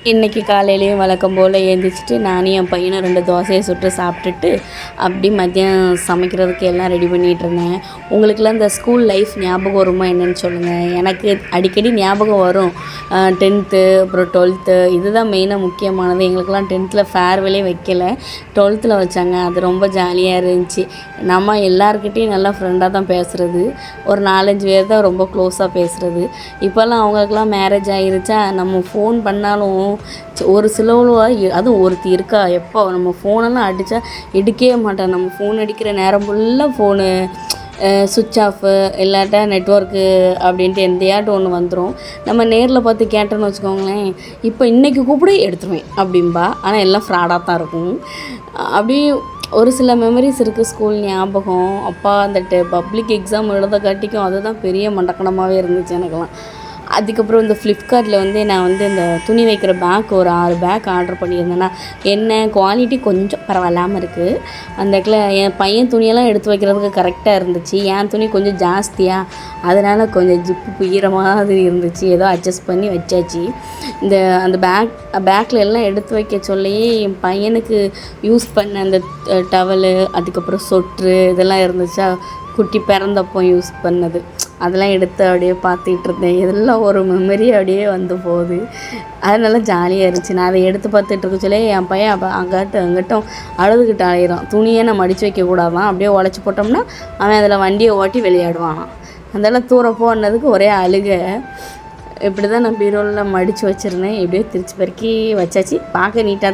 இன்றைக்கி காலையிலேயும் வழக்கம் போல் எழுந்திரிச்சிட்டு நானும் என் பையனும் 2 தோசையை சுட்டு சாப்பிட்டுட்டு அப்படி மதியம் சமைக்கிறதுக்கு எல்லாம் ரெடி பண்ணிகிட்டு இருந்தேன். உங்களுக்கெல்லாம் இந்த ஸ்கூல் லைஃப் ஞாபகம் வருமா என்னென்னு சொல்லுங்கள். எனக்கு அடிக்கடி ஞாபகம் வரும். 10th அப்புறம் 12th இதுதான் மெயினாக முக்கியமானது. எங்களுக்கெல்லாம் 10th ஃபேர்வெலே வைக்கலை, 12th வச்சாங்க. அது ரொம்ப ஜாலியாக இருந்துச்சு. நம்ம எல்லாருக்கிட்டையும் நல்லா ஃப்ரெண்டாக தான் பேசுகிறது. ஒரு 4-5 பேர் தான் ரொம்ப க்ளோஸாக பேசுகிறது. இப்போல்லாம் அவங்களுக்கெல்லாம் மேரேஜ் ஆகிருச்சா, நம்ம ஃபோன் பண்ணாலும் ஒரு சிலவளவா அதுவும் ஒருத்தி இருக்கா, எப்போ நம்ம ஃபோனெல்லாம் அடித்தா எடுக்கவே மாட்டான். நம்ம ஃபோன் அடிக்கிற நேரம் ஃபுல்லாக ஃபோனு சுவிட்ச் ஆஃபு இல்லாட்டா நெட்ஒர்க்கு அப்படின்ட்டு எந்தையாட்டும் ஒன்று வந்துடும். நம்ம நேரில் பார்த்து கேட்டோன்னு வச்சுக்கோங்களேன், இப்போ இன்றைக்கி கூப்பிட எடுத்துருவேன் அப்படின்பா. ஆனால் எல்லாம் ஃப்ராடாக தான் இருக்கும். அப்படி ஒரு சில மெமரிஸ் இருக்குது ஸ்கூல் ஞாபகம். அப்பா அந்த பப்ளிக் எக்ஸாம் எழுத காட்டிக்கும் அதுதான் பெரிய மண்டக்கணமாகவே இருந்துச்சு எனக்கெல்லாம். அதுக்கப்புறம் இந்த ஃப்ளிப்கார்ட்டில் நான் இந்த துணி வைக்கிற பேக் ஒரு 6 பேக் ஆர்டர் பண்ணியிருந்தேன்னா, என்ன குவாலிட்டி கொஞ்சம் பரவாயில்லாமல் இருக்குது. அந்த இடத்துல என் பையன் துணியெல்லாம் எடுத்து வைக்கிறதுக்கு கரெக்டாக இருந்துச்சு. என் துணி கொஞ்சம் ஜாஸ்தியாக, அதனால் கொஞ்சம் ஜிப்பு ஈர மாதிரி இருந்துச்சு. ஏதோ அட்ஜஸ்ட் பண்ணி வச்சாச்சு. அந்த பேக்கில் எல்லாம் எடுத்து வைக்க சொல்லி என் பையனுக்கு யூஸ் பண்ண அந்த டவலு, அதுக்கப்புறம் சொட்ரு இதெல்லாம் இருந்துச்சா, குட்டி பிறந்தப்போ யூஸ் பண்ணது, அதெல்லாம் எடுத்து அப்படியே பார்த்துக்கிட்டு இருந்தேன். இதெல்லாம் ஒரு மெமரி அப்படியே வந்து போகுது. அதனால ஜாலியாக இருந்துச்சு. நான் அதை எடுத்து பார்த்துட்டு இருக்க சொல்லி என் பையன் அங்கிட்டும் அழுதுகிட்டு ஆயிரும். துணியை நம்ம மடித்து வைக்கக்கூடாதான், அப்படியே உடச்சி போட்டோம்னா அவன் அதில் வண்டியை ஓட்டி விளையாடுவான். அதெல்லாம் தூர போனதுக்கு ஒரே அழுகை. இப்படி தான் நான் பீரோவில் மடித்து வச்சுருந்தேன். எப்படியோ திருச்சி பெருக்கி வச்சாச்சு. பார்க்க நீட்டாக